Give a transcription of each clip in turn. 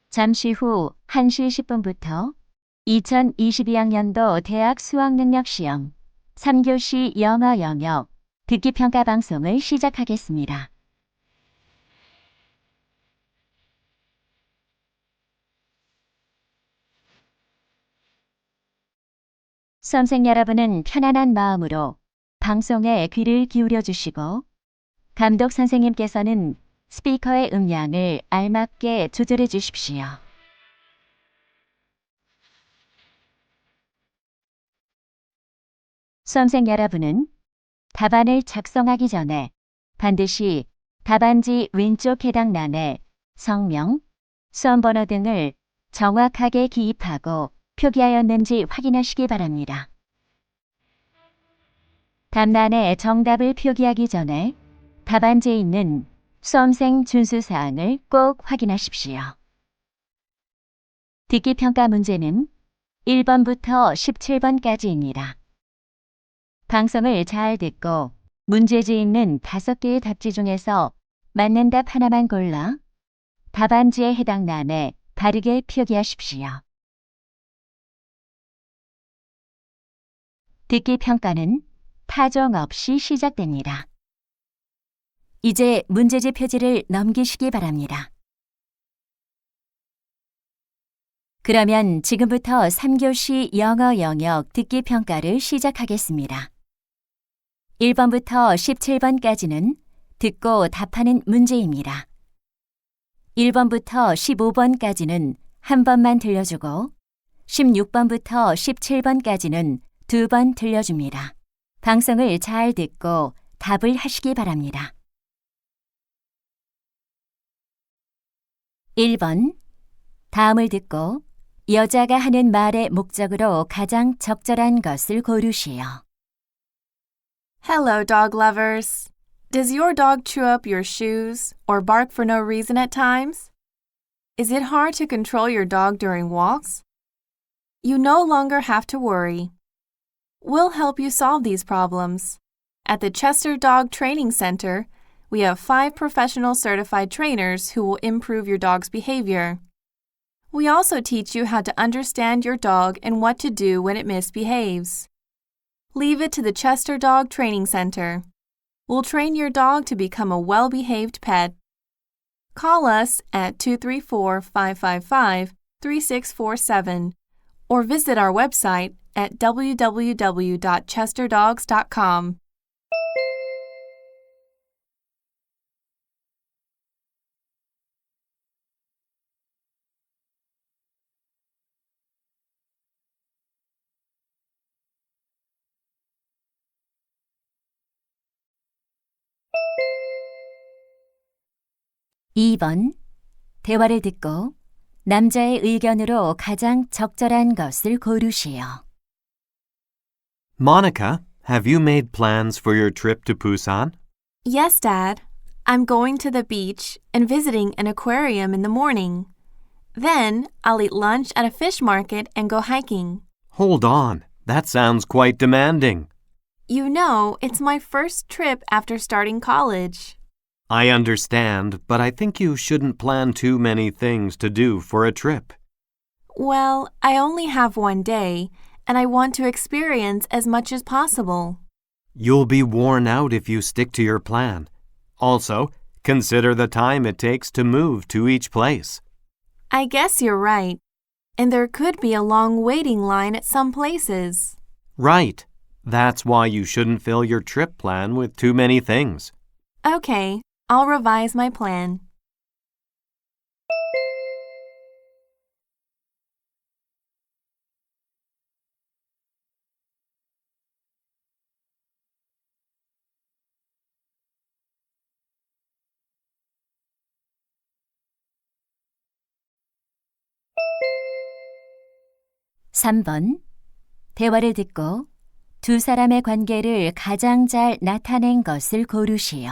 잠시 후 1시 10분부터 2022학년도 대학 수학능력시험 3교시 영어 영역 듣기평가 방송을 시작하겠습니다. 수험생 여러분은 편안한 마음으로 방송에 귀를 기울여 주시고 감독 선생님께서는 스피커의 음량을 알맞게 조절해 주십시오. 수험생 여러분은 답안을 작성하기 전에 반드시 답안지 왼쪽 해당欄에 성명, 수험번호 등을 정확하게 기입하고 표기하였는지 확인하시기 바랍니다. 답란에 정답을 표기하기 전에 답안지에 있는 수험생 준수사항을 꼭 확인하십시오. 듣기평가 문제는 1번부터 17번까지입니다. 방송을 잘 듣고 문제지에 있는 5개의 답지 중에서 맞는 답 하나만 골라 답안지에 해당 란에 바르게 표기하십시오. 듣기평가는 타종 없이 시작됩니다. 이제 문제지 표지를 넘기시기 바랍니다. 그러면 지금부터 3교시 영어 영역 듣기평가를 시작하겠습니다. 1번부터 17번까지는 듣고 답하는 문제입니다. 1번부터 15번까지는 한 번만 들려주고 16번부터 17번까지는 2번 들려줍니다. 방송을 잘 듣고 답을 하시기 바랍니다. 1번. 다음을 듣고 여자가 하는 말의 목적으로 가장 적절한 것을 고르시오. Hello, dog lovers. Does your dog chew up your shoes or bark for no reason at times? Is it hard to control your dog during walks? You no longer have to worry. We'll help you solve these problems. At the Chester Dog Training Center, we have 5 professional certified trainers who will improve your dog's behavior. We also teach you how to understand your dog and what to do when it misbehaves. Leave it to the Chester Dog Training Center. We'll train your dog to become a well-behaved pet. Call us at 234-555-3647 or visit our website at www.chesterdogs.com. (2번) 대화를 듣고 남자의 의견으로 가장 적절한 것을 고르시오. Monica, have you made plans for your trip to Busan? Yes, Dad. I'm going to the beach and visiting an aquarium in the morning. Then I'll eat lunch at a fish market and go hiking. Hold on, that sounds quite demanding. You know, it's my first trip after starting college. I understand, but I think you shouldn't plan too many things to do for a trip. Well, I only have one day, and I want to experience as much as possible. You'll be worn out if you stick to your plan. Also, consider the time it takes to move to each place. I guess you're right. And there could be a long waiting line at some places. Right. That's why you shouldn't fill your trip plan with too many things. Okay, I'll revise my plan. (3번) 대화를 듣고 두 사람의 관계를 가장 잘 나타낸 것을 고르시오.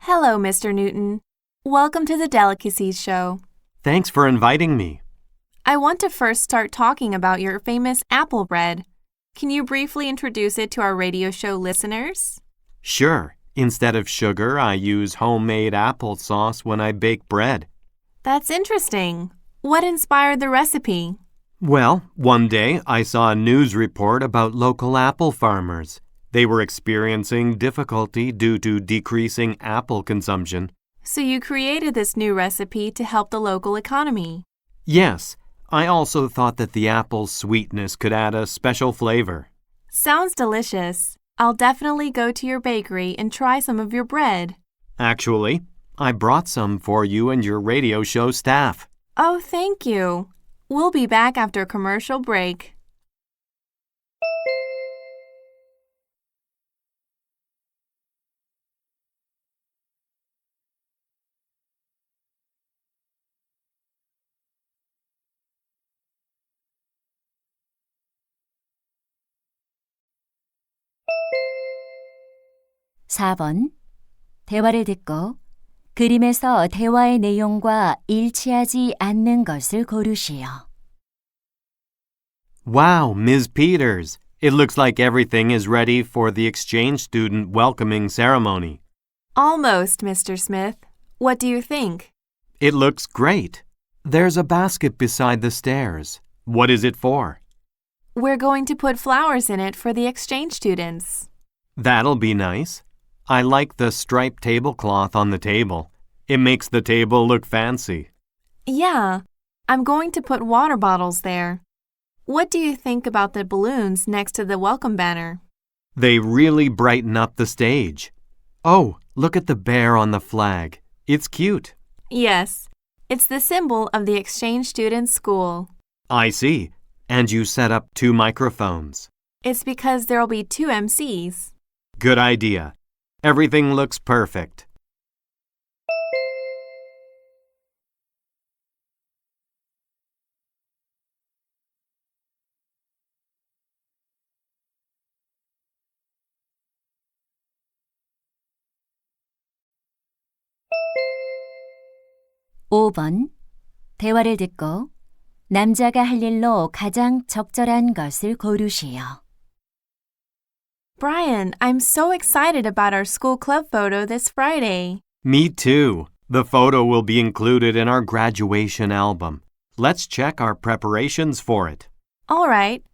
Hello, Mr. Newton. Welcome to the Delicacies Show. Thanks for inviting me. I want to first start talking about your famous apple bread. Can you briefly introduce it to our radio show listeners? Sure. Instead of sugar, I use homemade applesauce when I bake bread. That's interesting. What inspired the recipe? Well, one day I saw a news report about local apple farmers. They were experiencing difficulty due to decreasing apple consumption. So you created this new recipe to help the local economy. Yes, I also thought that the apple's sweetness could add a special flavor. Sounds delicious. I'll definitely go to your bakery and try some of your bread. Actually, I brought some for you and your radio show staff. Oh, thank you. We'll be back after a commercial break. (4번) 대화를 듣고 그림에서 대화의 내용과 일치하지 않는 것을 고르시오. Wow, Ms. Peters. It looks like everything is ready for the exchange student welcoming ceremony. Almost, Mr. Smith. What do you think? It looks great. There's a basket beside the stairs. What is it for? We're going to put flowers in it for the exchange students. That'll be nice. I like the striped tablecloth on the table. It makes the table look fancy. Yeah, I'm going to put water bottles there. What do you think about the balloons next to the welcome banner? They really brighten up the stage. Oh, look at the bear on the flag. It's cute. Yes, it's the symbol of the exchange students' school. I see. And you set up 2 microphones. It's because there'll be 2 MCs. Good idea. Everything looks perfect. (5번) 대화를 듣고 남자가 할 일로 가장 적절한 것을 고르시오. Brian, I'm so excited about our school club photo this Friday. Me too. The photo will be included in our graduation album. Let's check our preparations for it. All right.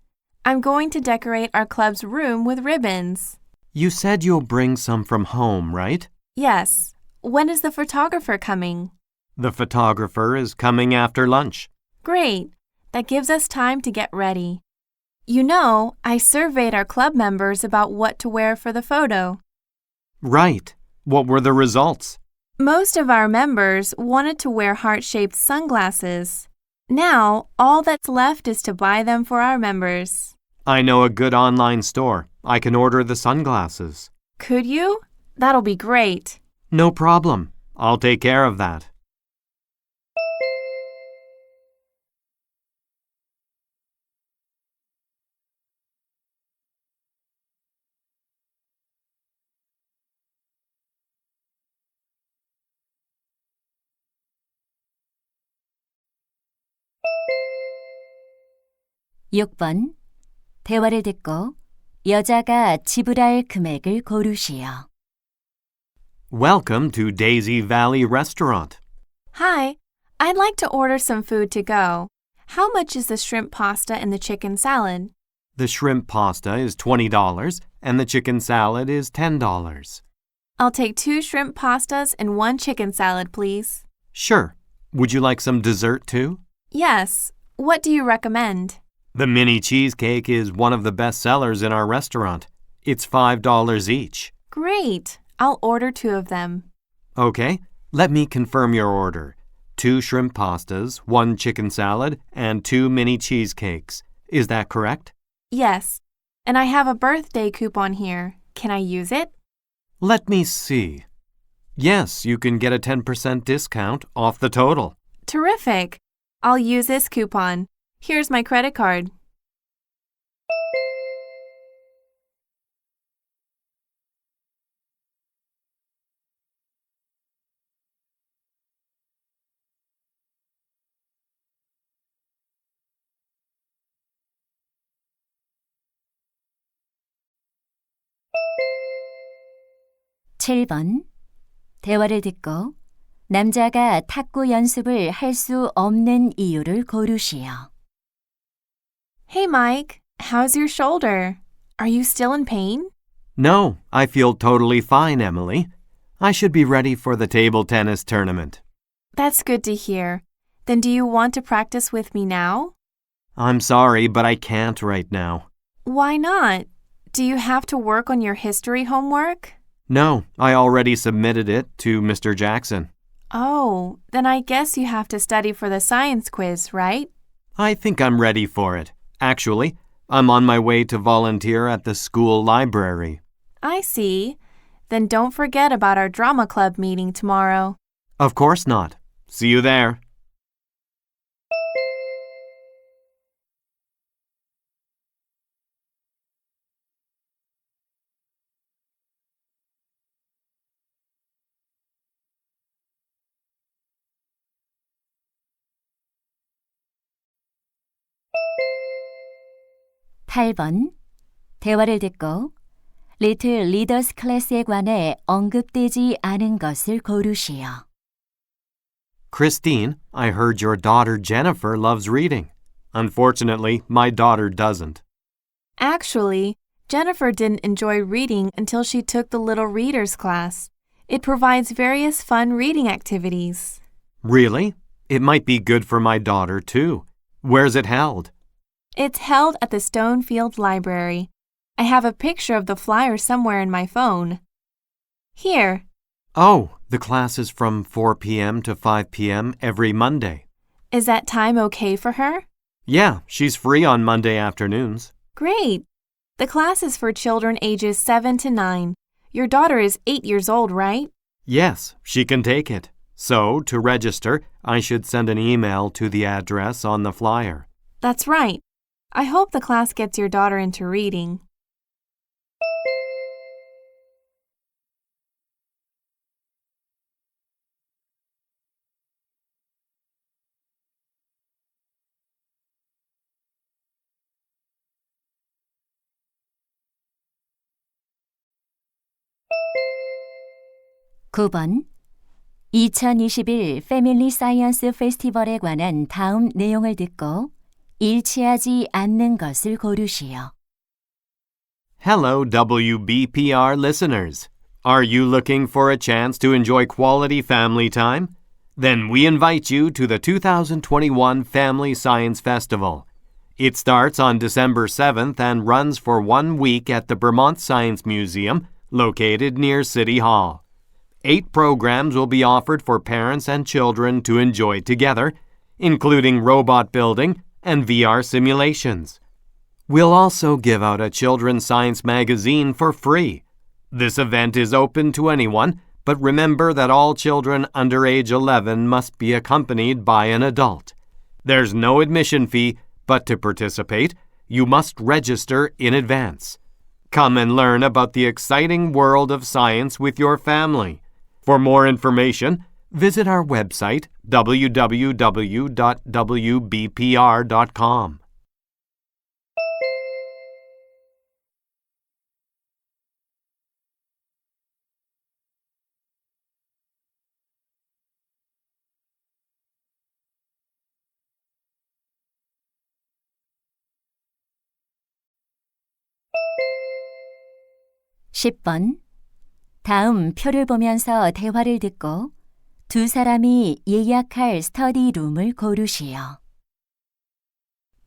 I'm going to decorate our club's room with ribbons. You said you'll bring some from home, right? Yes. When is the photographer coming? The photographer is coming after lunch. Great. That gives us time to get ready. You know, I surveyed our club members about what to wear for the photo. Right. What were the results? Most of our members wanted to wear heart-shaped sunglasses. Now, all that's left is to buy them for our members. I know a good online store. I can order the sunglasses. Could you? That'll be great. No problem. I'll take care of that. (6번) 대화를 듣고 여자가 지불할 금액을 고르시오. Welcome to Daisy Valley Restaurant. Hi, I'd like to order some food to go. How much is the shrimp pasta and the chicken salad? The shrimp pasta is $20 and the chicken salad is $10. I'll take 2 shrimp pastas and 1 chicken salad, please. Sure. Would you like some dessert too? Yes. What do you recommend? The mini cheesecake is one of the best sellers in our restaurant. It's $5 each. Great. I'll order 2 of them. Okay, let me confirm your order. 2 shrimp pastas, 1 chicken salad, and 2 mini cheesecakes. Is that correct? Yes. And I have a birthday coupon here. Can I use it? Let me see. Yes, you can get a 10% discount off the total. Terrific. I'll use this coupon. Here's my credit card. (7번) 대화를 듣고 남자가 탁구 연습을 할 수 없는 이유를 고르시오. Hey, Mike, how's your shoulder? Are you still in pain? No, I feel totally fine, Emily. I should be ready for the table tennis tournament. That's good to hear. Then do you want to practice with me now? I'm sorry, but I can't right now. Why not? Do you have to work on your history homework? No, I already submitted it to Mr. Jackson. Oh, then I guess you have to study for the science quiz, right? I think I'm ready for it. Actually, I'm on my way to volunteer at the school library. I see. Then don't forget about our drama club meeting tomorrow. Of course not. See you there. 팔 번 대화를 듣고 리틀 리더스 클래스에 관해 언급되지 않은 것을 고르시오. Christine, I heard your daughter Jennifer loves reading. Unfortunately, my daughter doesn't. Actually, Jennifer didn't enjoy reading until she took the Little Readers class. It provides various fun reading activities. Really? It might be good for my daughter, too. Where's it held? It's held at the Stonefield Library. I have a picture of the flyer somewhere in my phone. Here. Oh, the class is from 4 p.m. to 5 p.m. every Monday. Is that time okay for her? Yeah, she's free on Monday afternoons. Great. The class is for children ages 7 to 9. Your daughter is 8 years old, right? Yes, she can take it. So, to register, I should send an email to the address on the flyer. That's right. I hope the class gets your daughter into reading. 구 번 2021 패밀리 사이언스 페스티벌에 관한 다음 내용을 듣고 일치하지 않는 것을 고르시오. Hello, WBPR listeners. Are you looking for a chance to enjoy quality family time? Then we invite you to the 2021 Family Science Festival. It starts on December 7th and runs for 1 week at the Vermont Science Museum, located near City Hall. 8 programs will be offered for parents and children to enjoy together, including robot building and VR simulations. We'll also give out a children's science magazine for free. This event is open to anyone, but remember that all children under age 11 must be accompanied by an adult. There's no admission fee, but to participate, you must register in advance. Come and learn about the exciting world of science with your family. For more information, visit our website www.wbpr.com. 십 번 다음 표를 보면서 대화를 듣고 두 사람이 예약할 스터디 룸을 고르시오.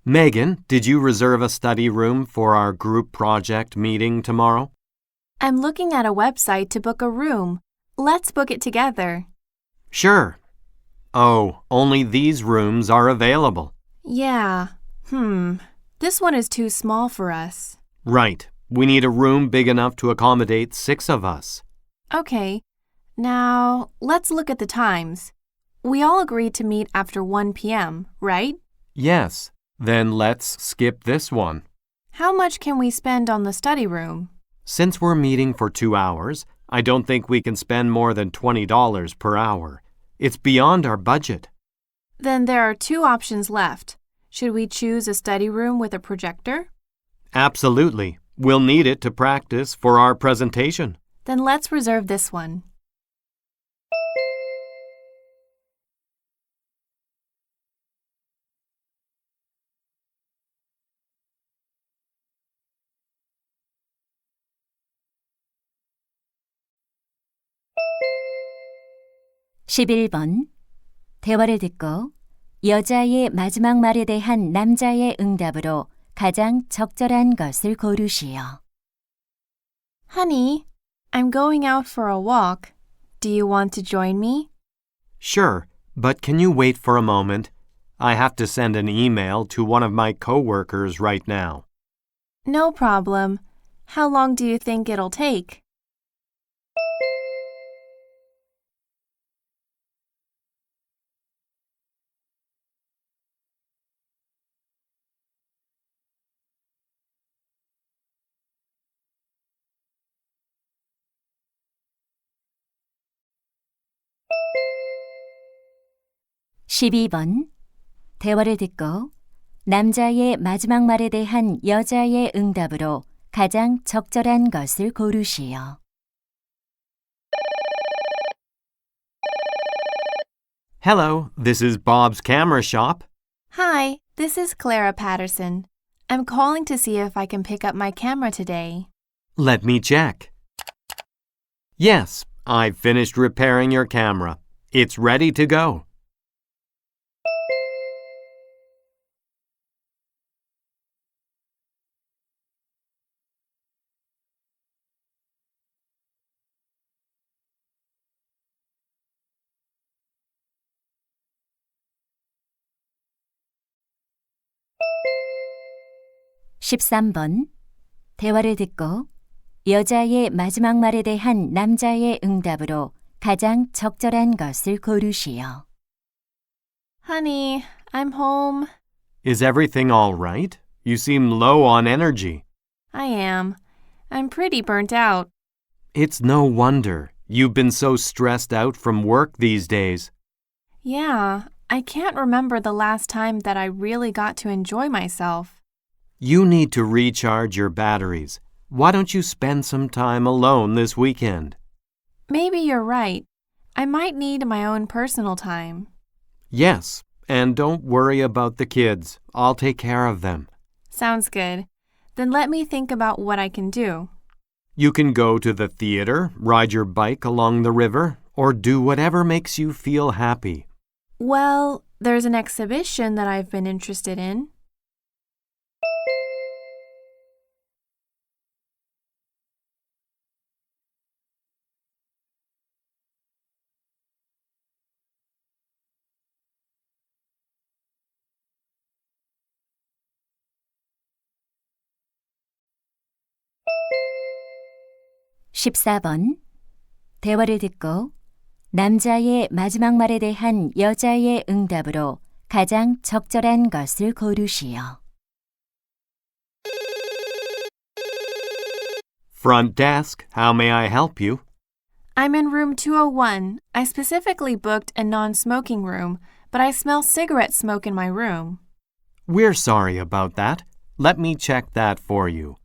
Megan, did you reserve a study room for our group project meeting tomorrow? I'm looking at a website to book a room. Let's book it together. Sure. Oh, only these rooms are available. Yeah. This one is too small for us. Right. We need a room big enough to accommodate 6 of us. Okay. Now, let's look at the times. We all agreed to meet after 1 p.m., right? Yes. Then let's skip this one. How much can we spend on the study room? Since we're meeting for 2 hours, I don't think we can spend more than $20 per hour. It's beyond our budget. Then there are 2 options left. Should we choose a study room with a projector? Absolutely. We'll need it to practice for our presentation. Then let's reserve this one. 11번. 대화를 듣고 여자의 마지막 말에 대한 남자의 응답으로 가장 적절한 것을 고르시오. Honey, I'm going out for a walk. Do you want to join me? Sure, but can you wait for a moment? I have to send an email to one of my coworkers right now. No problem. How long do you think it'll take? (12번) 대화를 듣고 남자의 마지막 말에 대한 여자의 응답으로 가장 적절한 것을 고르시오. Hello, this is Bob's camera shop. Hi, this is Clara Patterson. I'm calling to see if I can pick up my camera today. Let me check. Yes, I've finished repairing your camera. It's ready to go. (13번) 대화를 듣고 여자의 마지막 말에 대한 남자의 응답으로 가장 적절한 것을 고르시오. Honey, I'm home. Is everything all right? You seem low on energy. I am. I'm pretty burnt out. It's no wonder. You've been so stressed out from work these days. Yeah, I can't remember the last time that I really got to enjoy myself. You need to recharge your batteries. Why don't you spend some time alone this weekend? Maybe you're right. I might need my own personal time. Yes, and don't worry about the kids. I'll take care of them. Sounds good. Then let me think about what I can do. You can go to the theater, ride your bike along the river, or do whatever makes you feel happy. Well, there's an exhibition that I've been interested in. (14번) 대화를 듣고 남자의 마지막 말에 대한 여자의 응답으로 가장 적절한 것을 고르시오. Front desk, how may I help you? I'm in room 201. I specifically booked a non-smoking room, but I smell cigarette smoke in my room. We're sorry about that. Let me check that for you.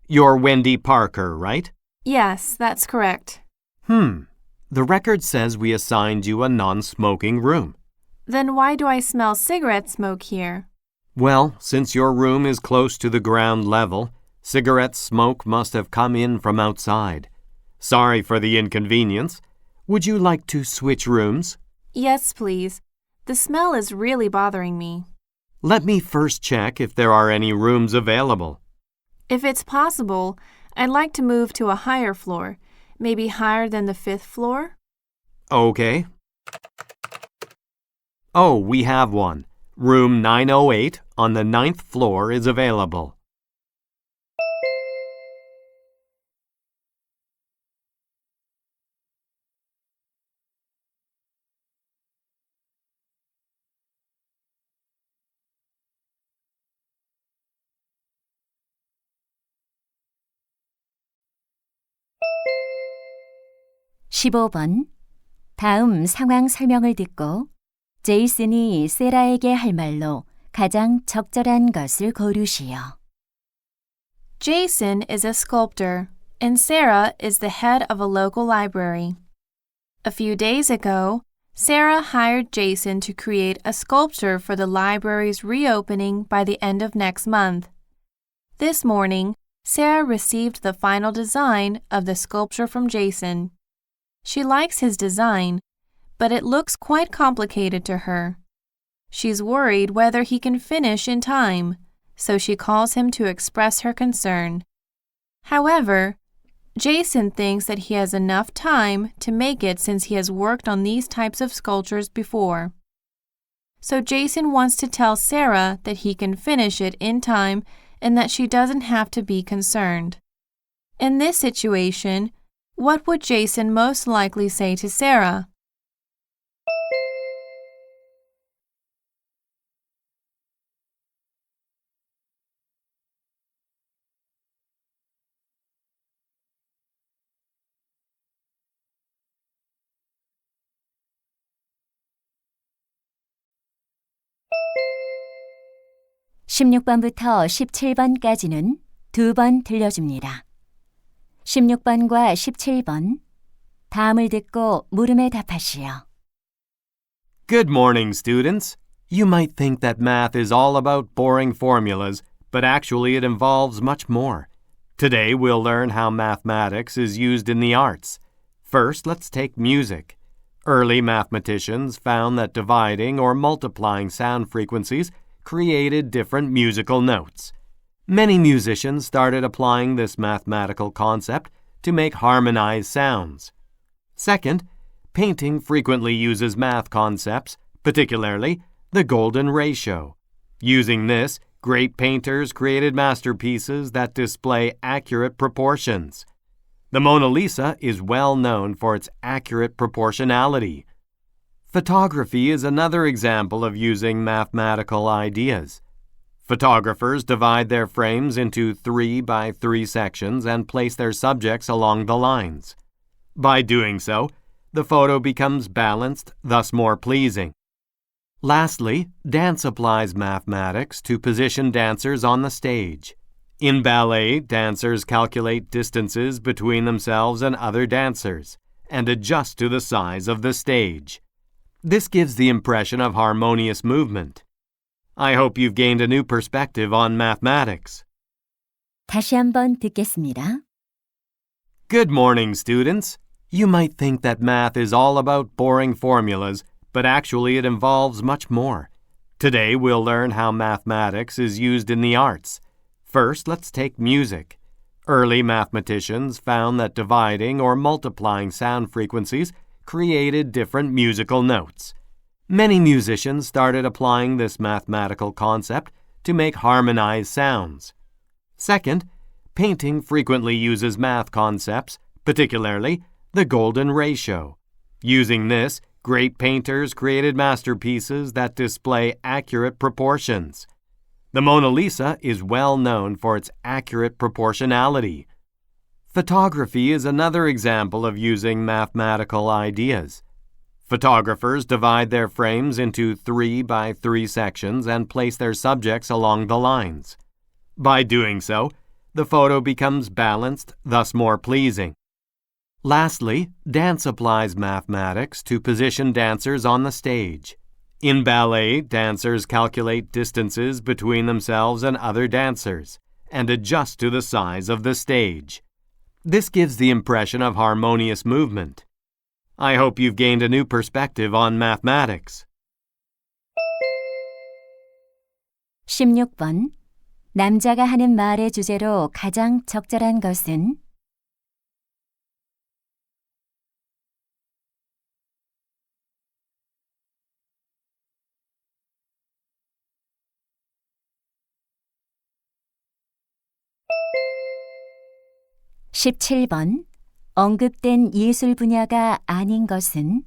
You're Wendy Parker, right? Yes, that's correct. The record says we assigned you a non-smoking room. Then why do I smell cigarette smoke here? Well, since your room is close to the ground level, cigarette smoke must have come in from outside. Sorry for the inconvenience. Would you like to switch rooms? Yes, please. The smell is really bothering me. Let me first check if there are any rooms available. If it's possible, I'd like to move to a higher floor, maybe higher than the 5th floor. Okay. Oh, we have one. Room 908 on the 9th floor is available. (15번) 다음 상황 설명을 듣고 제이슨이 세라에게 할 말로 가장 적절한 것을 고르시오. Jason is a sculptor, and Sarah is the head of a local library. A few days ago, Sarah hired Jason to create a sculpture for the library's reopening by the end of next month. This morning, Sarah received the final design of the sculpture from Jason. She likes his design, but it looks quite complicated to her. She's worried whether he can finish in time, so she calls him to express her concern. However, Jason thinks that he has enough time to make it since he has worked on these types of sculptures before. So Jason wants to tell Sarah that he can finish it in time and that she doesn't have to be concerned. In this situation, what would Jason most likely say to Sarah? (16번부터 17번까지는 2번 들려줍니다. 16번과 17번 다음을 듣고 물음에 답하시오. Good morning, students. You might think that math is all about boring formulas, but actually it involves much more. Today we'll learn how mathematics is used in the arts. First, let's take music. Early mathematicians found that dividing or multiplying sound frequencies created different musical notes. Many musicians started applying this mathematical concept to make harmonized sounds. Second, painting frequently uses math concepts, particularly the golden ratio. Using this, great painters created masterpieces that display accurate proportions. The Mona Lisa is well known for its accurate proportionality. Photography is another example of using mathematical ideas. Photographers divide their frames into 3 by 3 sections and place their subjects along the lines. By doing so, the photo becomes balanced, thus more pleasing. Lastly, dance applies mathematics to position dancers on the stage. In ballet, dancers calculate distances between themselves and other dancers and adjust to the size of the stage. This gives the impression of harmonious movement. I hope you've gained a new perspective on mathematics. 다시 한번 듣겠습니다. Good morning, students. You might think that math is all about boring formulas, but actually it involves much more. Today we'll learn how mathematics is used in the arts. First, let's take music. Early mathematicians found that dividing or multiplying sound frequencies created different musical notes. Many musicians started applying this mathematical concept to make harmonized sounds. Second, painting frequently uses math concepts, particularly the golden ratio. Using this, great painters created masterpieces that display accurate proportions. The Mona Lisa is well known for its accurate proportionality. Photography is another example of using mathematical ideas. Photographers divide their frames into 3 by 3 sections and place their subjects along the lines. By doing so, the photo becomes balanced, thus more pleasing. Lastly, dance applies mathematics to position dancers on the stage. In ballet, dancers calculate distances between themselves and other dancers and adjust to the size of the stage. This gives the impression of harmonious movement. I hope you've gained a new perspective on mathematics. 16번. 남자가 하는 말의 주제로 가장 적절한 것은? (17번) 언급된 예술 분야가 아닌 것은?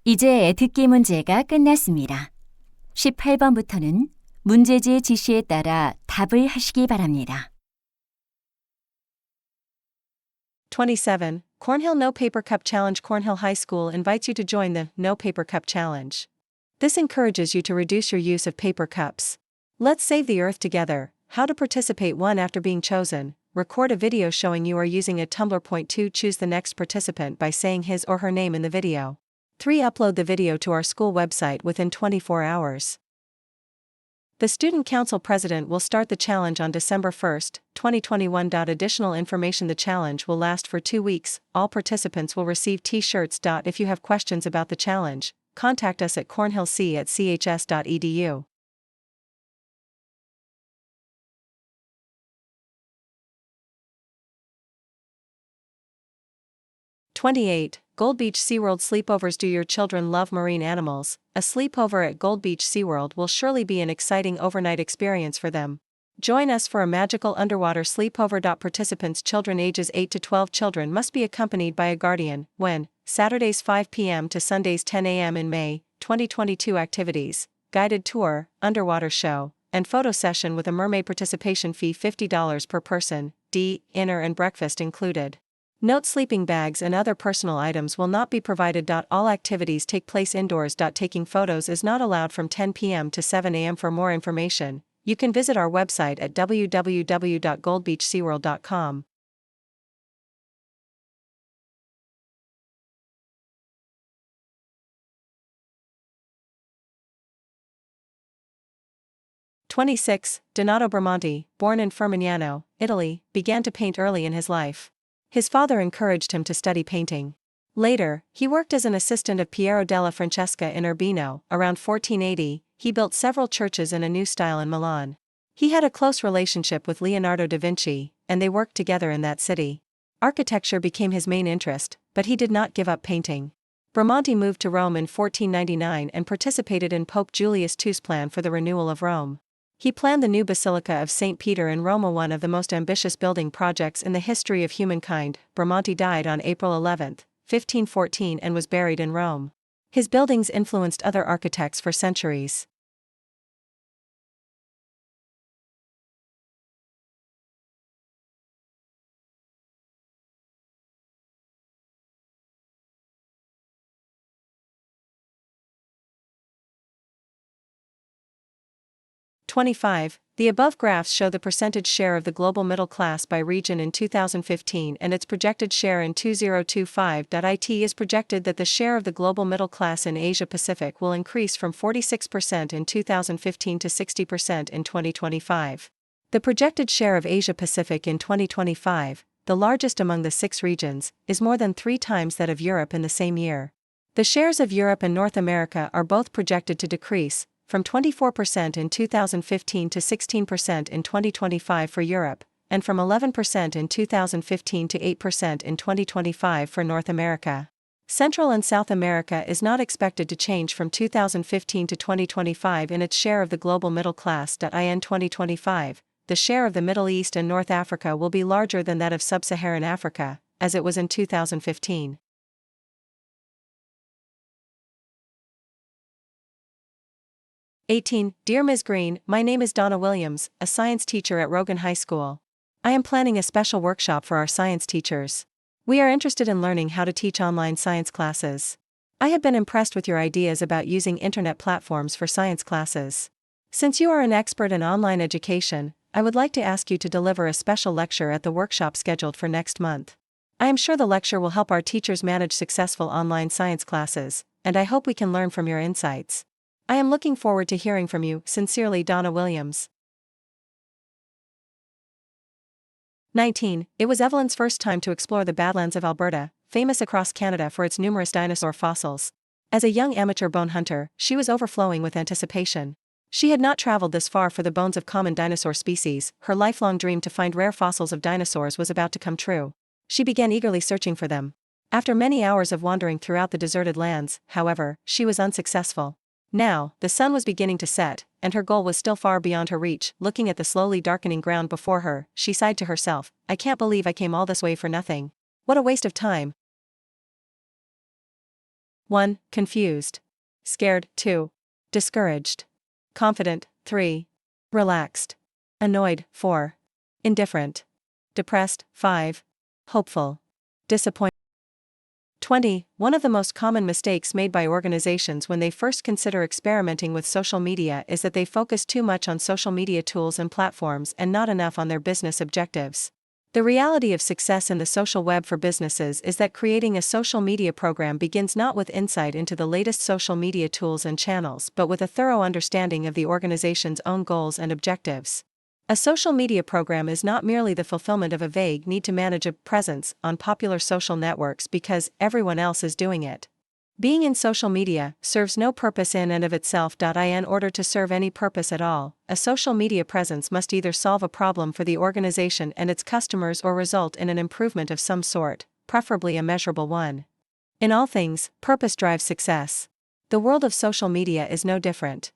이제 듣기 문제가 끝났습니다. 18번부터는 문제지의 지시에 따라 답을 하시기 바랍니다. 27. Cornhill No Paper Cup Challenge. Cornhill High School invites you to join the No Paper Cup Challenge. This encourages you to reduce your use of paper cups. Let's save the earth together. How to participate. 1. After being chosen, record a video showing you are using a tumbler. Point 2. Choose the next participant by saying his or her name in the video. 3. Upload the video to our school website within 24 hours. The Student Council President will start the challenge on December 1, 2021. Additional information: the challenge will last for 2 weeks. All participants will receive t-shirts. If you have questions about the challenge, contact us at cornhillc@chs.edu. (28) Gold Beach SeaWorld Sleepovers. Do your children love marine animals? A sleepover at Gold Beach SeaWorld will surely be an exciting overnight experience for them. Join us for a magical underwater sleepover. Participants: children ages 8 to 12. Children must be accompanied by a guardian. When? Saturdays 5 p.m. to Sundays 10 a.m. in May 2022. Activities: guided tour, underwater show, and photo session with a mermaid. Participation fee $50 per person, dinner and breakfast included. Note: sleeping bags and other personal items will not be provided. All activities take place indoors. Taking photos is not allowed from 10 p.m. to 7 a.m. For more information, you can visit our website at www.goldbeachseaworld.com. (26) Donato Bramante, born in Fermignano, Italy, began to paint early in his life. His father encouraged him to study painting. Later, he worked as an assistant of Piero della Francesca in Urbino. Around 1480, he built several churches in a new style in Milan. He had a close relationship with Leonardo da Vinci, and they worked together in that city. Architecture became his main interest, but he did not give up painting. Bramante moved to Rome in 1499 and participated in Pope Julius II's plan for the renewal of Rome. He planned the new Basilica of St. Peter in Rome, one of the most ambitious building projects in the history of humankind. Bramante died on April 11, 1514 and was buried in Rome. His buildings influenced other architects for centuries. (25) The above graphs show the percentage share of the global middle class by region in 2015 and its projected share in 2025. It is projected that the share of the global middle class in Asia Pacific will increase from 46% in 2015 to 60% in 2025. The projected share of Asia Pacific in 2025, the largest among the 6 regions, is more than 3 times that of Europe in the same year. The shares of Europe and North America are both projected to decrease, from 24% in 2015 to 16% in 2025 for Europe, and from 11% in 2015 to 8% in 2025 for North America. Central and South America is not expected to change from 2015 to 2025 in its share of the global middle class. In 2025, the share of the Middle East and North Africa will be larger than that of Sub-Saharan Africa, as it was in 2015. (18) Dear Ms. Green, my name is Donna Williams, a science teacher at Rogan High School. I am planning a special workshop for our science teachers. We are interested in learning how to teach online science classes. I have been impressed with your ideas about using internet platforms for science classes. Since you are an expert in online education, I would like to ask you to deliver a special lecture at the workshop scheduled for next month. I am sure the lecture will help our teachers manage successful online science classes, and I hope we can learn from your insights. I am looking forward to hearing from you. Sincerely, Donna Williams. 19. It was Evelyn's first time to explore the Badlands of Alberta, famous across Canada for its numerous dinosaur fossils. As a young amateur bone hunter, she was overflowing with anticipation. She had not traveled this far for the bones of common dinosaur species. Her lifelong dream to find rare fossils of dinosaurs was about to come true. She began eagerly searching for them. After many hours of wandering throughout the deserted lands, however, she was unsuccessful. Now, the sun was beginning to set, and her goal was still far beyond her reach. Looking at the slowly darkening ground before her, she sighed to herself, I can't believe I came all this way for nothing. What a waste of time. 1. Confused. Scared. 2. Discouraged. Confident. 3. Relaxed. Annoyed. 4. Indifferent. Depressed. 5. Hopeful. Disappointed. 20. One of the most common mistakes made by organizations when they first consider experimenting with social media is that they focus too much on social media tools and platforms and not enough on their business objectives. The reality of success in the social web for businesses is that creating a social media program begins not with insight into the latest social media tools and channels but with a thorough understanding of the organization's own goals and objectives. A social media program is not merely the fulfillment of a vague need to manage a presence on popular social networks because everyone else is doing it. Being in social media serves no purpose in and of itself. In order to serve any purpose at all, a social media presence must either solve a problem for the organization and its customers or result in an improvement of some sort, preferably a measurable one. In all things, purpose drives success. The world of social media is no different.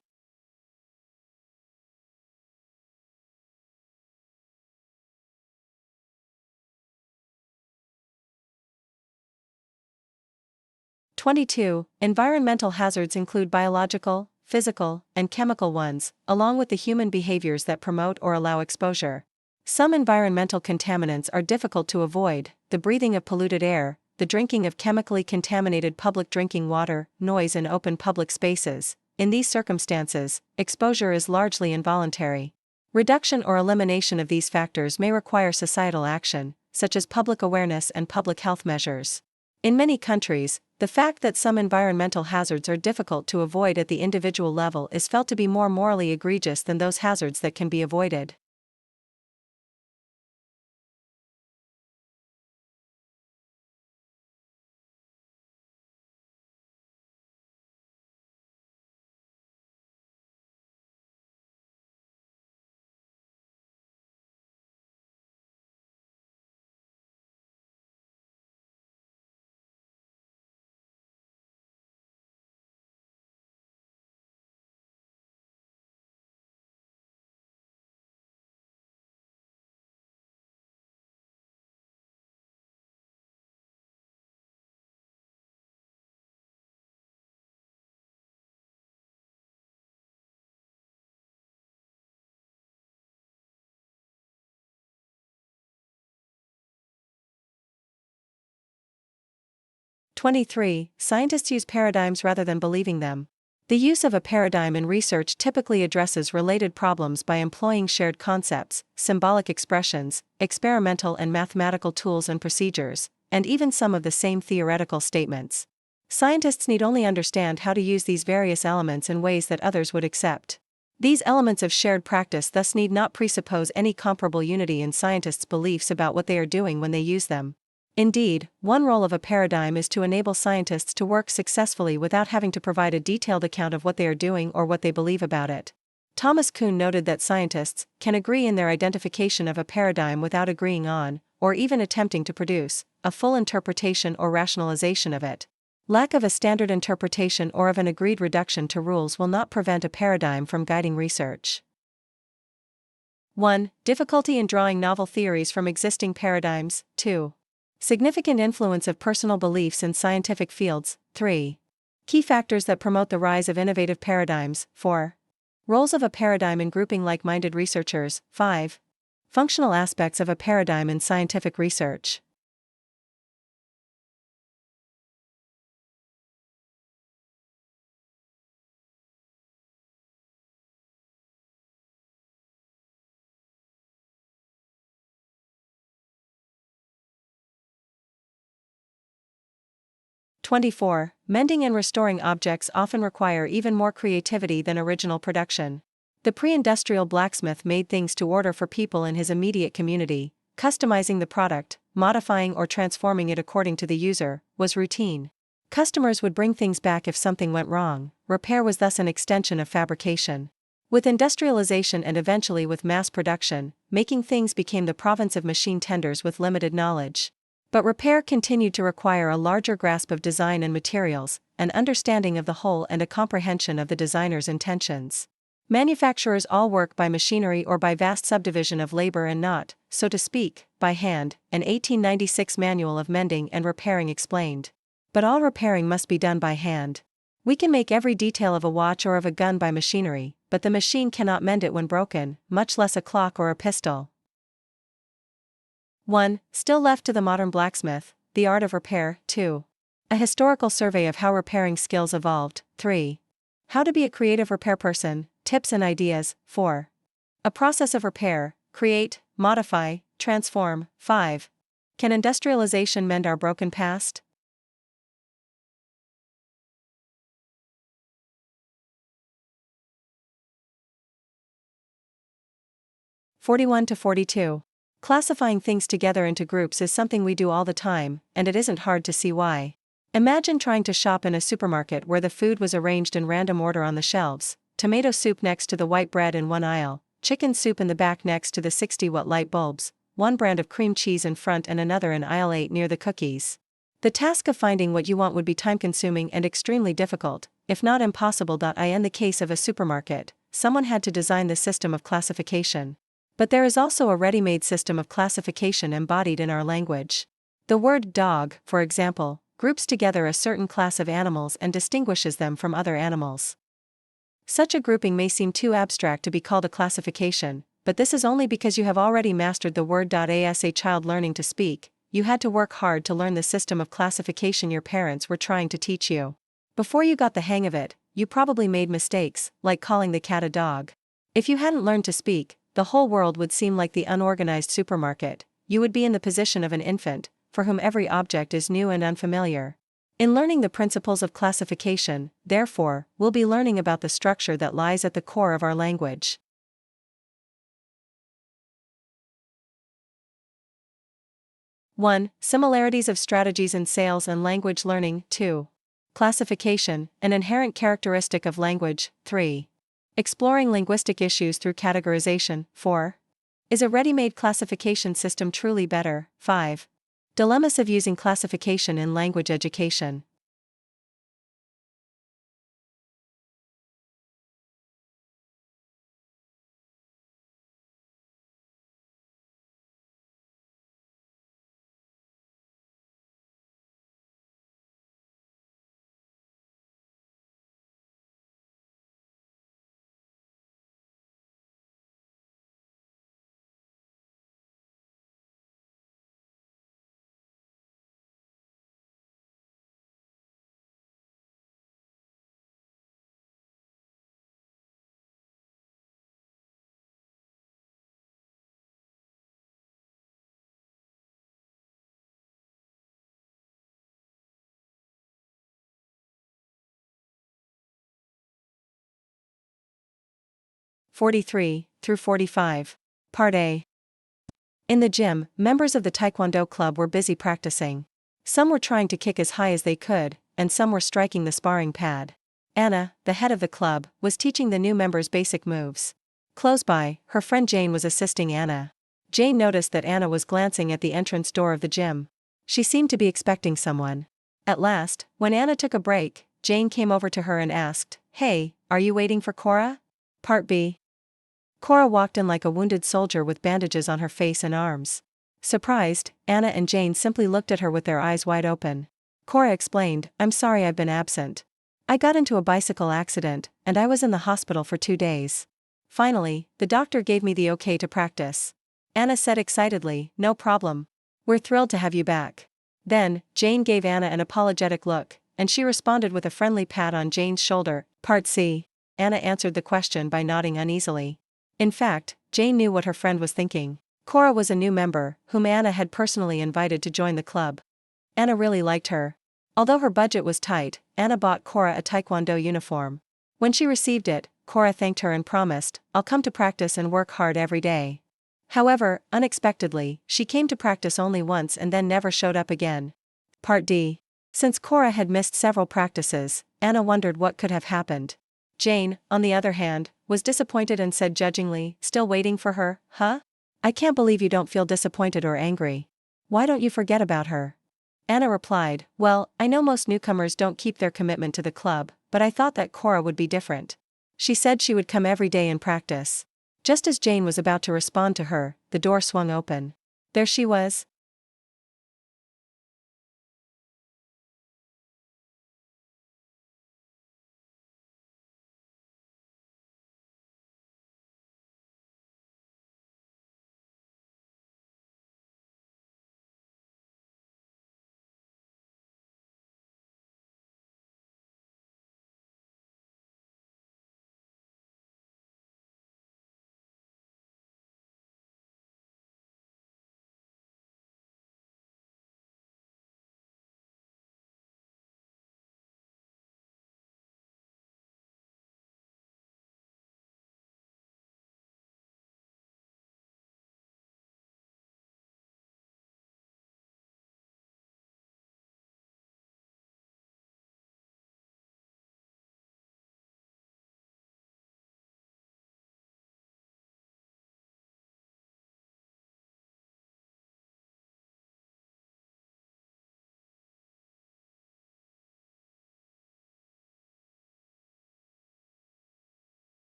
Environmental hazards include biological, physical, and chemical ones, along with the human behaviors that promote or allow exposure. Some environmental contaminants are difficult to avoid: the breathing of polluted air, the drinking of chemically contaminated public drinking water, noise in open public spaces. In these circumstances, exposure is largely involuntary. Reduction or elimination of these factors may require societal action, such as public awareness and public health measures. In many countries, the fact that some environmental hazards are difficult to avoid at the individual level is felt to be more morally egregious than those hazards that can be avoided. Scientists use paradigms rather than believing them. The use of a paradigm in research typically addresses related problems by employing shared concepts, symbolic expressions, experimental and mathematical tools and procedures, and even some of the same theoretical statements. Scientists need only understand how to use these various elements in ways that others would accept. These elements of shared practice thus need not presuppose any comparable unity in scientists' beliefs about what they are doing when they use them. Indeed, one role of a paradigm is to enable scientists to work successfully without having to provide a detailed account of what they are doing or what they believe about it. Thomas Kuhn noted that scientists can agree in their identification of a paradigm without agreeing on, or even attempting to produce, a full interpretation or rationalization of it. Lack of a standard interpretation or of an agreed reduction to rules will not prevent a paradigm from guiding research. 1. Difficulty in drawing novel theories from existing paradigms. 2. Significant influence of personal beliefs in scientific fields. 3. Key factors that promote the rise of innovative paradigms. 4. Roles of a paradigm in grouping like-minded researchers. 5. Functional aspects of a paradigm in scientific research. Mending and restoring objects often require even more creativity than original production. The pre-industrial blacksmith made things to order for people in his immediate community. Customizing the product, modifying or transforming it according to the user, was routine. Customers would bring things back if something went wrong. Repair was thus an extension of fabrication. With industrialization and eventually with mass production, making things became the province of machine tenders with limited knowledge. But repair continued to require a larger grasp of design and materials, an understanding of the whole and a comprehension of the designer's intentions. Manufacturers all work by machinery or by vast subdivision of labor and not, so to speak, by hand, an 1896 manual of mending and repairing explained. But all repairing must be done by hand. We can make every detail of a watch or of a gun by machinery, but the machine cannot mend it when broken, much less a clock or a pistol. 1. Still left to the modern blacksmith, the art of repair. 2. A historical survey of how repairing skills evolved. 3. How to be a creative repair person, tips and ideas. 4. A process of repair: create, modify, transform. 5. Can industrialization mend our broken past? (41 to 42). Classifying things together into groups is something we do all the time, and it isn't hard to see why. Imagine trying to shop in a supermarket where the food was arranged in random order on the shelves: tomato soup next to the white bread in one aisle, chicken soup in the back next to the 60-watt light bulbs, one brand of cream cheese in front and another in aisle 8 near the cookies. The task of finding what you want would be time-consuming and extremely difficult, if not impossible. In the case of a supermarket, someone had to design the system of classification. But there is also a ready-made system of classification embodied in our language. The word dog, for example, groups together a certain class of animals and distinguishes them from other animals. Such a grouping may seem too abstract to be called a classification, but this is only because you have already mastered the word. As a child learning to speak, you had to work hard to learn the system of classification your parents were trying to teach you. Before you got the hang of it, you probably made mistakes, like calling the cat a dog. If you hadn't learned to speak, the whole world would seem like the unorganized supermarket. You would be in the position of an infant, for whom every object is new and unfamiliar. In learning the principles of classification, therefore, we'll be learning about the structure that lies at the core of our language. (1) Similarities of strategies in sales and language learning. 2. Classification, an inherent characteristic of language. 3. Exploring linguistic issues through categorization. 4. Is a ready-made classification system truly better? 5. Dilemmas of using classification in language education. (43 through 45). Part A. In the gym, members of the Taekwondo club were busy practicing. Some were trying to kick as high as they could, and some were striking the sparring pad. Anna, the head of the club, was teaching the new members basic moves. Close by, her friend Jane was assisting Anna. Jane noticed that Anna was glancing at the entrance door of the gym. She seemed to be expecting someone. At last, when Anna took a break, Jane came over to her and asked, "Hey, are you waiting for Cora?" Part B. Cora walked in like a wounded soldier with bandages on her face and arms. Surprised, Anna and Jane simply looked at her with their eyes wide open. Cora explained, "I'm sorry I've been absent. I got into a bicycle accident, and I was in the hospital for 2 days. Finally, the doctor gave me the okay to practice." Anna said excitedly, "No problem. We're thrilled to have you back." Then, Jane gave Anna an apologetic look, and she responded with a friendly pat on Jane's shoulder. Part C. Anna answered the question by nodding uneasily. In fact, Jane knew what her friend was thinking. Cora was a new member, whom Anna had personally invited to join the club. Anna really liked her. Although her budget was tight, Anna bought Cora a Taekwondo uniform. When she received it, Cora thanked her and promised, "I'll come to practice and work hard every day." However, unexpectedly, she came to practice only once and then never showed up again. Part D. Since Cora had missed several practices, Anna wondered what could have happened. Jane, on the other hand, was disappointed and said judgingly, "Still waiting for her, huh? I can't believe you don't feel disappointed or angry. Why don't you forget about her?" Anna replied, "Well, I know most newcomers don't keep their commitment to the club, but I thought that Cora would be different. She said she would come every day and practice." Just as Jane was about to respond to her, the door swung open. There she was,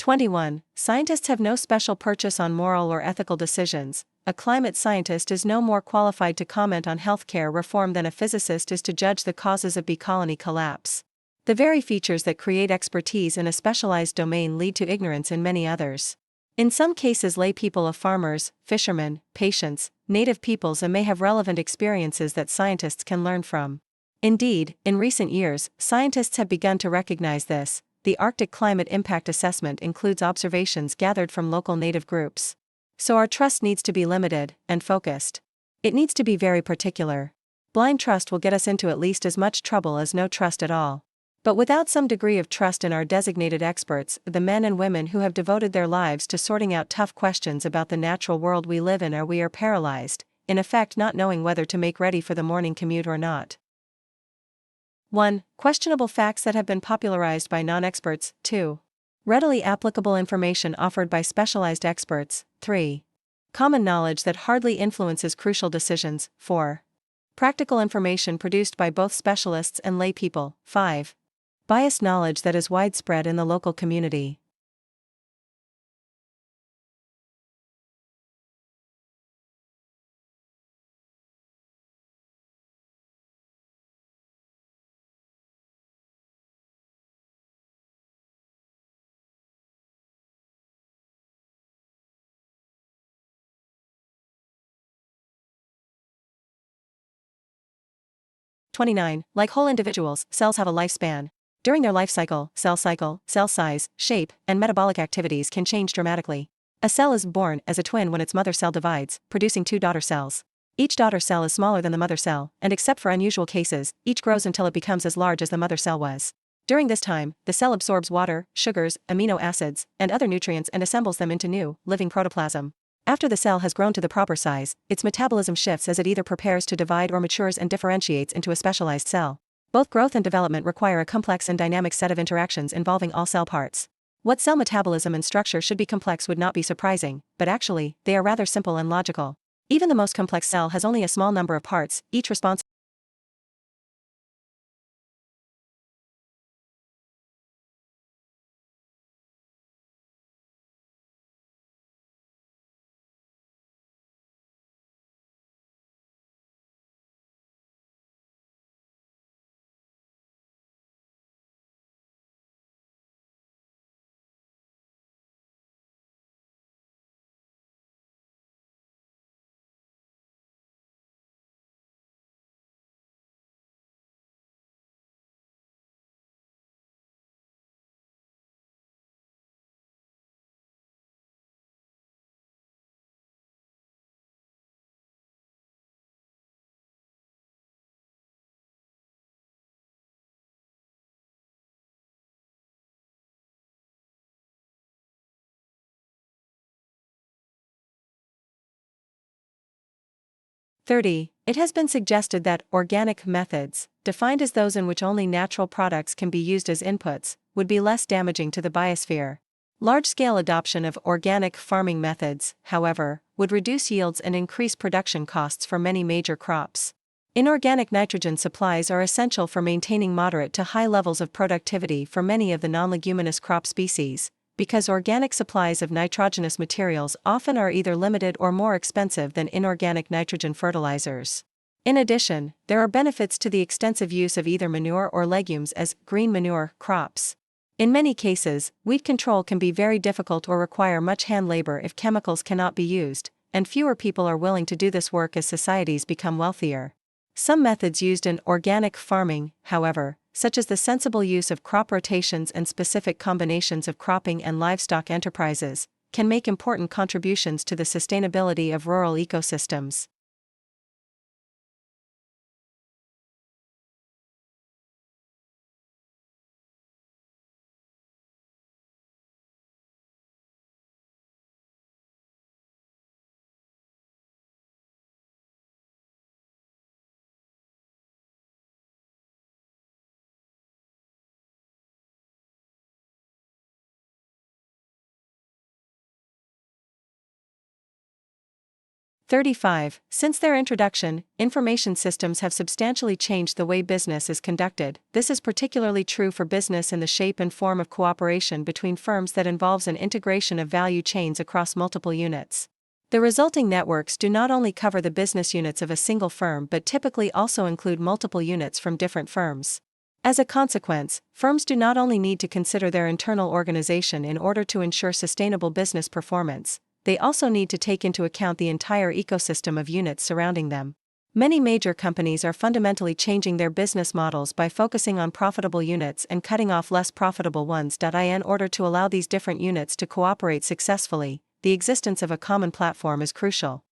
21. Scientists have no special purchase on moral or ethical decisions. A climate scientist is no more qualified to comment on healthcare reform than a physicist is to judge the causes of bee colony collapse. The very features that create expertise in a specialized domain lead to ignorance in many others. In some cases, lay people of farmers, fishermen, patients, native peoples may have relevant experiences that scientists can learn from. Indeed, in recent years, scientists have begun to recognize this. The Arctic Climate Impact Assessment includes observations gathered from local native groups. So our trust needs to be limited and focused. It needs to be very particular. Blind trust will get us into at least as much trouble as no trust at all. But without some degree of trust in our designated experts, the men and women who have devoted their lives to sorting out tough questions about the natural world we live in, we are paralyzed, in effect not knowing whether to make ready for the morning commute or not. 1. Questionable facts that have been popularized by non-experts. 2. Readily applicable information offered by specialized experts. 3. Common knowledge that hardly influences crucial decisions. 4. Practical information produced by both specialists and lay people. 5. Biased knowledge that is widespread in the local community. Like whole individuals, cells have a lifespan. During their life cycle, cell size, shape, and metabolic activities can change dramatically. A cell is born as a twin when its mother cell divides, producing two daughter cells. Each daughter cell is smaller than the mother cell, and except for unusual cases, each grows until it becomes as large as the mother cell was. During this time, the cell absorbs water, sugars, amino acids, and other nutrients and assembles them into new, living protoplasm. After the cell has grown to the proper size, its metabolism shifts as it either prepares to divide or matures and differentiates into a specialized cell. Both growth and development require a complex and dynamic set of interactions involving all cell parts. What cell metabolism and structure should be complex would not be surprising, but actually, they are rather simple and logical. Even the most complex cell has only a small number of parts, each responsible. It has been suggested that organic methods, defined as those in which only natural products can be used as inputs, would be less damaging to the biosphere. Large-scale adoption of organic farming methods, however, would reduce yields and increase production costs for many major crops. Inorganic nitrogen supplies are essential for maintaining moderate to high levels of productivity for many of the non-leguminous crop species, because organic supplies of nitrogenous materials often are either limited or more expensive than inorganic nitrogen fertilizers. In addition, there are benefits to the extensive use of either manure or legumes as green manure crops. In many cases, weed control can be very difficult or require much hand labor if chemicals cannot be used, and fewer people are willing to do this work as societies become wealthier. Some methods used in organic farming, however, such as the sensible use of crop rotations and specific combinations of cropping and livestock enterprises, can make important contributions to the sustainability of rural ecosystems. 35. Since their introduction, information systems have substantially changed the way business is conducted. This is particularly true for business in the shape and form of cooperation between firms that involves an integration of value chains across multiple units. The resulting networks do not only cover the business units of a single firm but typically also include multiple units from different firms. As a consequence, firms do not only need to consider their internal organization in order to ensure sustainable business performance, they also need to take into account the entire ecosystem of units surrounding them. Many major companies are fundamentally changing their business models by focusing on profitable units and cutting off less profitable ones. In order to allow these different units to cooperate successfully, the existence of a common platform is crucial.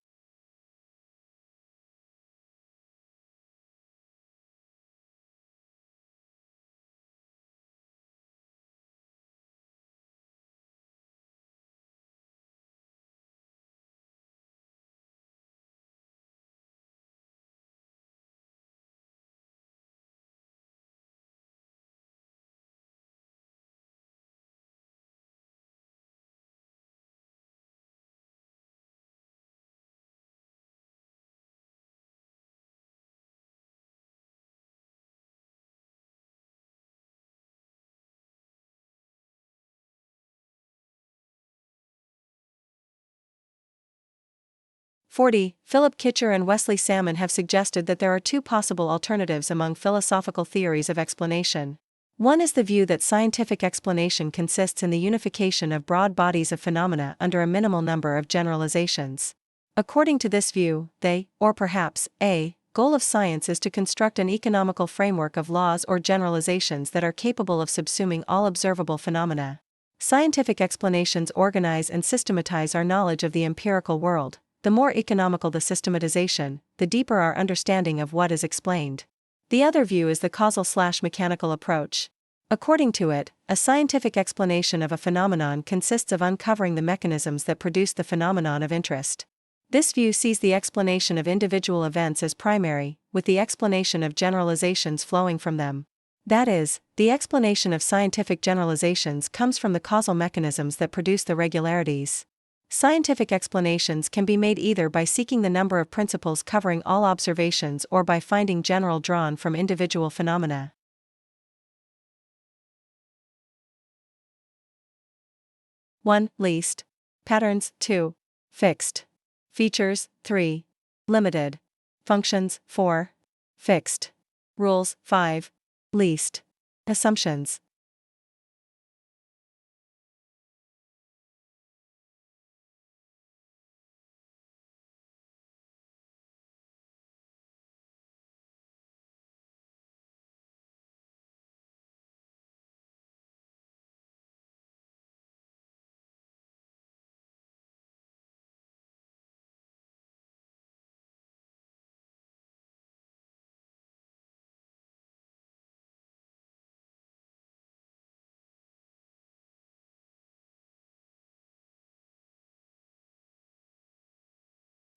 Philip Kitcher and Wesley Salmon have suggested that there are two possible alternatives among philosophical theories of explanation. One is the view that scientific explanation consists in the unification of broad bodies of phenomena under a minimal number of generalizations. According to this view, or perhaps, goal of science is to construct an economical framework of laws or generalizations that are capable of subsuming all observable phenomena. Scientific explanations organize and systematize our knowledge of the empirical world. The more economical the systematization, the deeper our understanding of what is explained. The other view is the causal/mechanical approach. According to it, a scientific explanation of a phenomenon consists of uncovering the mechanisms that produce the phenomenon of interest. This view sees the explanation of individual events as primary, with the explanation of generalizations flowing from them. That is, the explanation of scientific generalizations comes from the causal mechanisms that produce the regularities. Scientific explanations can be made either by seeking the number of principles covering all observations or by finding general drawn from individual phenomena. (1) Least. Patterns. 2. Fixed. Features. 3. Limited. Functions. 4. Fixed. Rules. 5. Least. Assumptions.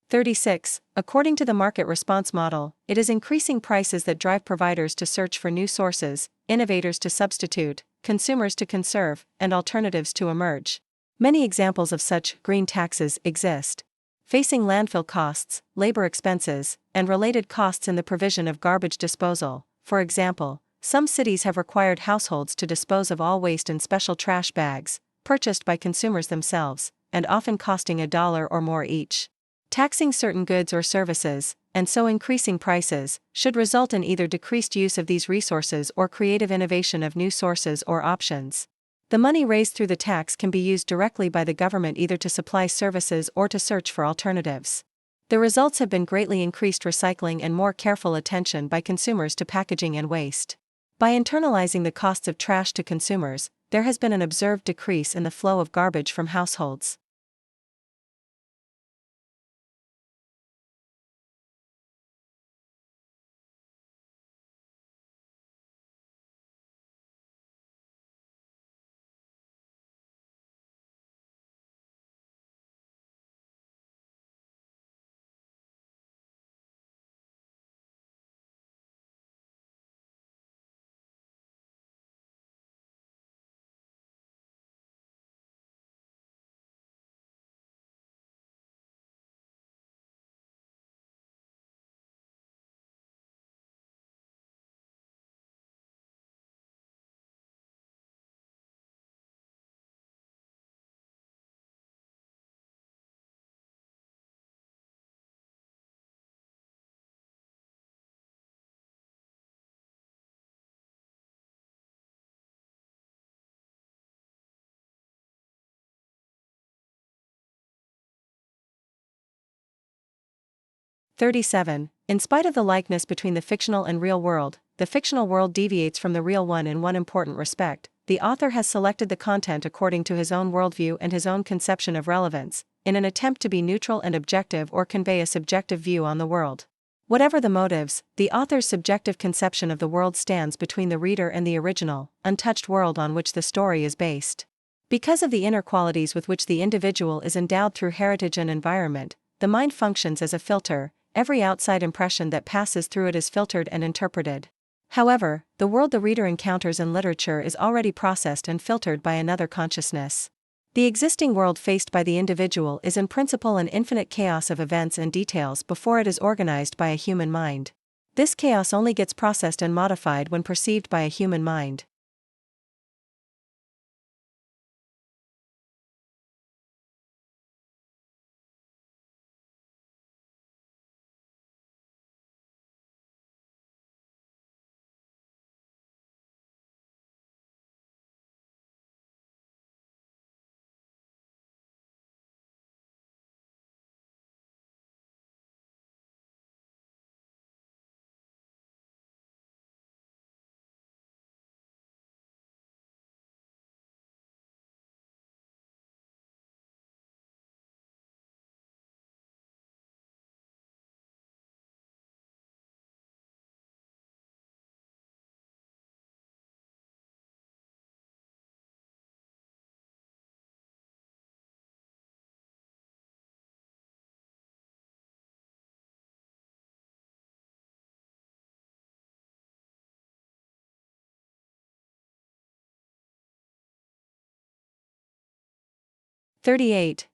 (36) According to the market response model, it is increasing prices that drive providers to search for new sources, innovators to substitute, consumers to conserve, and alternatives to emerge. Many examples of such green taxes exist. Facing landfill costs, labor expenses, and related costs in the provision of garbage disposal. For example, some cities have required households to dispose of all waste in special trash bags, purchased by consumers themselves, and often costing $1 or more each. Taxing certain goods or services, and so increasing prices, should result in either decreased use of these resources or creative innovation of new sources or options. The money raised through the tax can be used directly by the government either to supply services or to search for alternatives. The results have been greatly increased recycling and more careful attention by consumers to packaging and waste. By internalizing the costs of trash to consumers, there has been an observed decrease in the flow of garbage from households. 37. In spite of the likeness between the fictional and real world, the fictional world deviates from the real one in one important respect. The author has selected the content according to his own worldview and his own conception of relevance, in an attempt to be neutral and objective or convey a subjective view on the world. Whatever the motives, the author's subjective conception of the world stands between the reader and the original, untouched world on which the story is based. Because of the inner qualities with which the individual is endowed through heritage and environment, the mind functions as a filter. Every outside impression that passes through it is filtered and interpreted. However, the world the reader encounters in literature is already processed and filtered by another consciousness. The existing world faced by the individual is in principle an infinite chaos of events and details before it is organized by a human mind. This chaos only gets processed and modified when perceived by a human mind.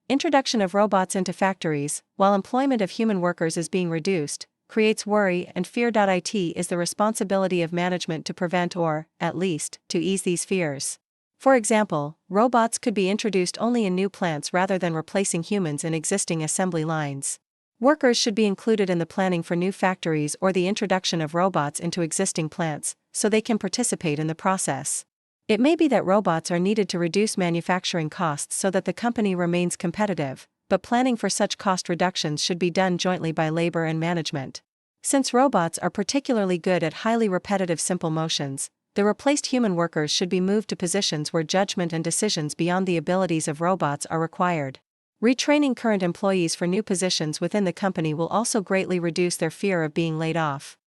Introduction of robots into factories, while employment of human workers is being reduced, creates worry and fear. It is the responsibility of management to prevent or, at least, to ease these fears. For example, robots could be introduced only in new plants rather than replacing humans in existing assembly lines. Workers should be included in the planning for new factories or the introduction of robots into existing plants, so they can participate in the process. It may be that robots are needed to reduce manufacturing costs so that the company remains competitive, but planning for such cost reductions should be done jointly by labor and management. Since robots are particularly good at highly repetitive simple motions, the replaced human workers should be moved to positions where judgment and decisions beyond the abilities of robots are required. Retraining current employees for new positions within the company will also greatly reduce their fear of being laid off.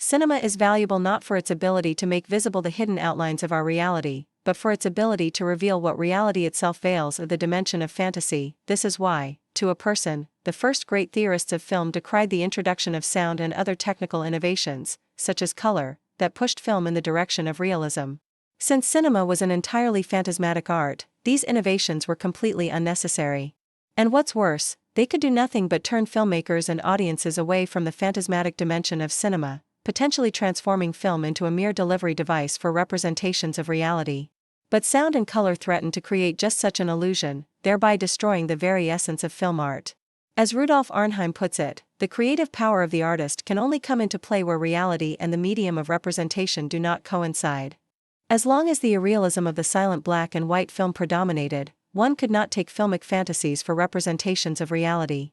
Cinema is valuable not for its ability to make visible the hidden outlines of our reality, but for its ability to reveal what reality itself veils of the dimension of fantasy. This is why, to a person, the first great theorists of film decried the introduction of sound and other technical innovations, such as color, that pushed film in the direction of realism. Since cinema was an entirely phantasmatic art, these innovations were completely unnecessary. And what's worse, they could do nothing but turn filmmakers and audiences away from the phantasmatic dimension of cinema, potentially transforming film into a mere delivery device for representations of reality. But sound and color threaten to create just such an illusion, thereby destroying the very essence of film art. As Rudolf Arnheim puts it, the creative power of the artist can only come into play where reality and the medium of representation do not coincide. As long as the irrealism of the silent black and white film predominated, one could not take filmic fantasies for representations of reality.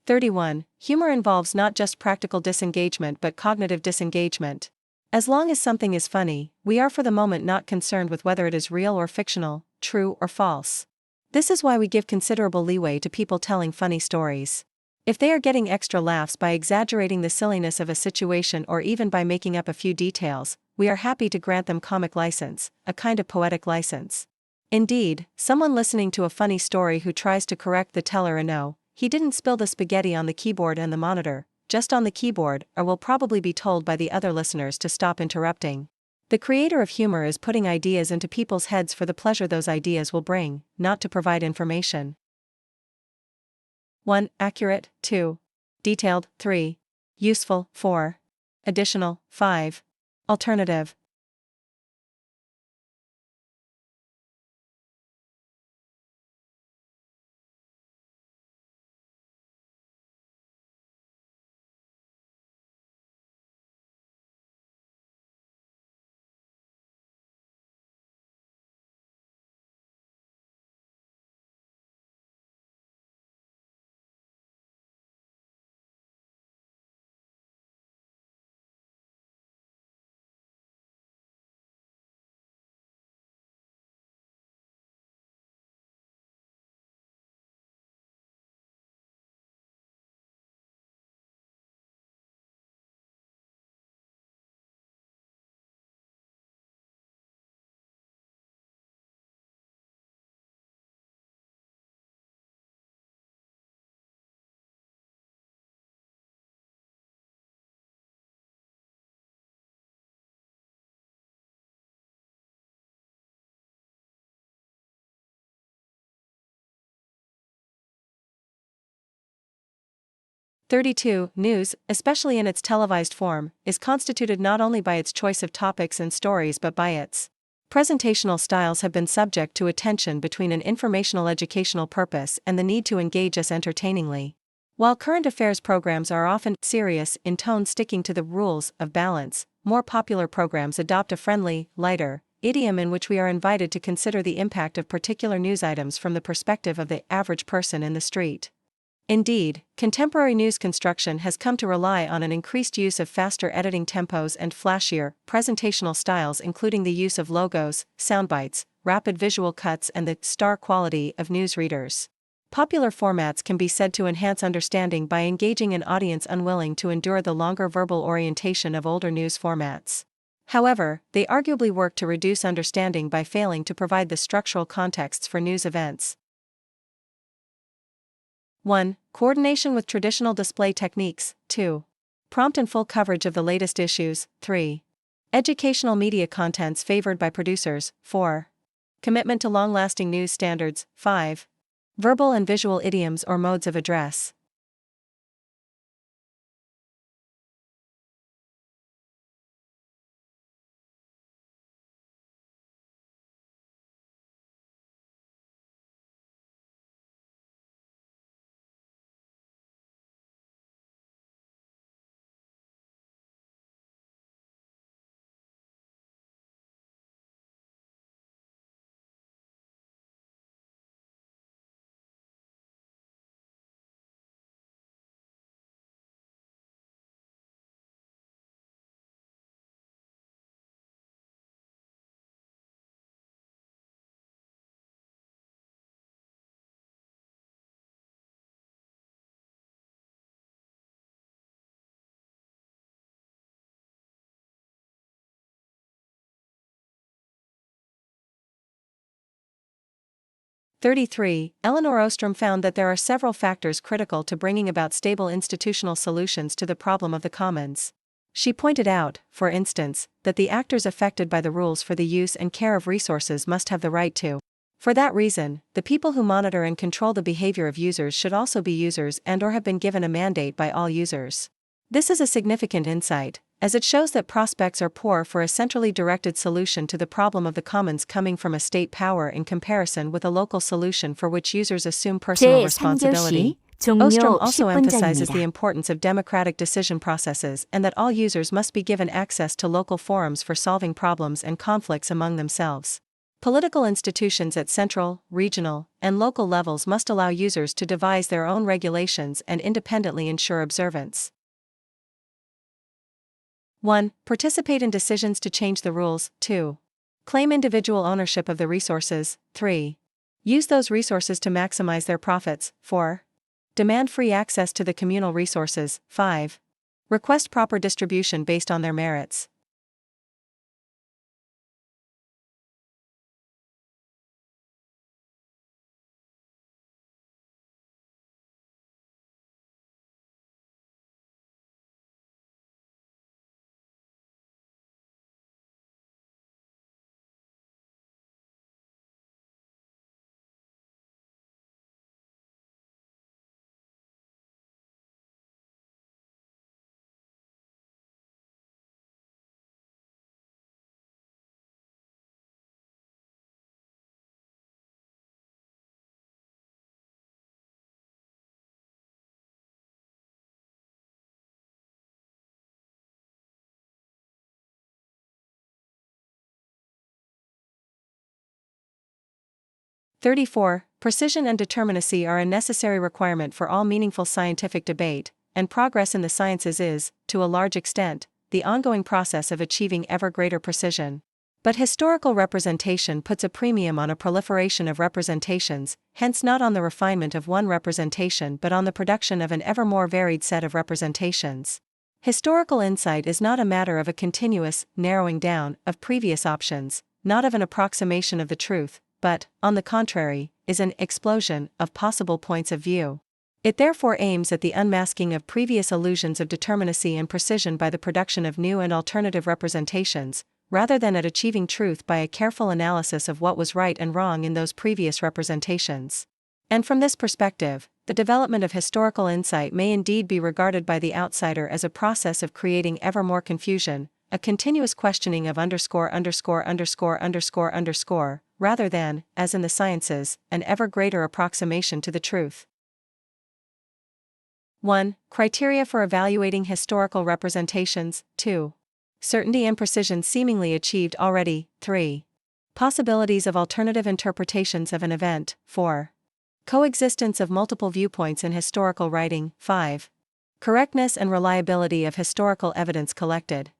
31. Humor involves not just practical disengagement but cognitive disengagement. As long as something is funny, we are for the moment not concerned with whether it is real or fictional, true or false. This is why we give considerable leeway to people telling funny stories. If they are getting extra laughs by exaggerating the silliness of a situation or even by making up a few details, we are happy to grant them comic license, a kind of poetic license. Indeed, someone listening to a funny story who tries to correct the teller no, he didn't spill the spaghetti on the keyboard and the monitor, just on the keyboard, or will probably be told by the other listeners to stop interrupting. The creator of humor is putting ideas into people's heads for the pleasure those ideas will bring, not to provide information. 1. Accurate, 2. Detailed, 3. Useful, 4. Additional, 5. Alternative. (32) News, especially in its televised form, is constituted not only by its choice of topics and stories but by its presentational styles have been subject to a tension between an informational educational purpose and the need to engage us entertainingly. While current affairs programs are often serious in tone, sticking to the rules of balance, more popular programs adopt a friendly, lighter idiom in which we are invited to consider the impact of particular news items from the perspective of the average person in the street. Indeed, contemporary news construction has come to rely on an increased use of faster editing tempos and flashier, presentational styles, including the use of logos, soundbites, rapid visual cuts, and the star quality of newsreaders. Popular formats can be said to enhance understanding by engaging an audience unwilling to endure the longer verbal orientation of older news formats. However, they arguably work to reduce understanding by failing to provide the structural contexts for news events. 1. Coordination with traditional display techniques. 2. Prompt and full coverage of the latest issues. 3. Educational media contents favored by producers. 4. Commitment to long-lasting news standards. 5. Verbal and visual idioms or modes of address. (33) Eleanor Ostrom found that there are several factors critical to bringing about stable institutional solutions to the problem of the commons. She pointed out, for instance, that the actors affected by the rules for the use and care of resources must have the right to. For that reason, the people who monitor and control the behavior of users should also be users and/or have been given a mandate by all users. This is a significant insight, as it shows that prospects are poor for a centrally directed solution to the problem of the commons coming from a state power in comparison with a local solution for which users assume personal responsibility. Ostrom 종료 also emphasizes the 10분자입니다. importance of democratic decision processes and that all users must be given access to local forums for solving problems and conflicts among themselves. Political institutions at central, regional, and local levels must allow users to devise their own regulations and independently ensure observance. 1. Participate in decisions to change the rules. 2. Claim individual ownership of the resources. 3. Use those resources to maximize their profits. 4. Demand free access to the communal resources. 5. Request proper distribution based on their merits. (34) Precision and determinacy are a necessary requirement for all meaningful scientific debate, and progress in the sciences is, to a large extent, the ongoing process of achieving ever greater precision. But historical representation puts a premium on a proliferation of representations, hence not on the refinement of one representation but on the production of an ever more varied set of representations. Historical insight is not a matter of a continuous narrowing down of previous options, not of an approximation of the truth, but, on the contrary, is an explosion of possible points of view. It therefore aims at the unmasking of previous illusions of determinacy and precision by the production of new and alternative representations, rather than at achieving truth by a careful analysis of what was right and wrong in those previous representations. And from this perspective, the development of historical insight may indeed be regarded by the outsider as a process of creating ever more confusion, a continuous questioning of ________, rather than, as in the sciences, an ever greater approximation to the truth. 1. Criteria for evaluating historical representations. 2. Certainty and precision seemingly achieved already. 3. Possibilities of alternative interpretations of an event. 4. Coexistence of multiple viewpoints in historical writing. 5. Correctness and reliability of historical evidence collected.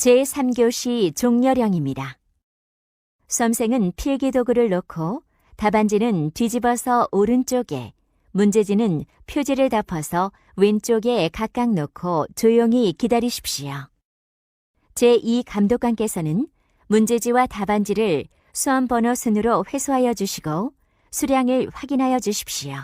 제3교시 종료령입니다. 수험생은 필기도구를 놓고 답안지는 뒤집어서 오른쪽에, 문제지는 표지를 덮어서 왼쪽에 각각 놓고 조용히 기다리십시오. 제2감독관께서는 문제지와 답안지를 수험 번호 순으로 회수하여 주시고 수량을 확인하여 주십시오.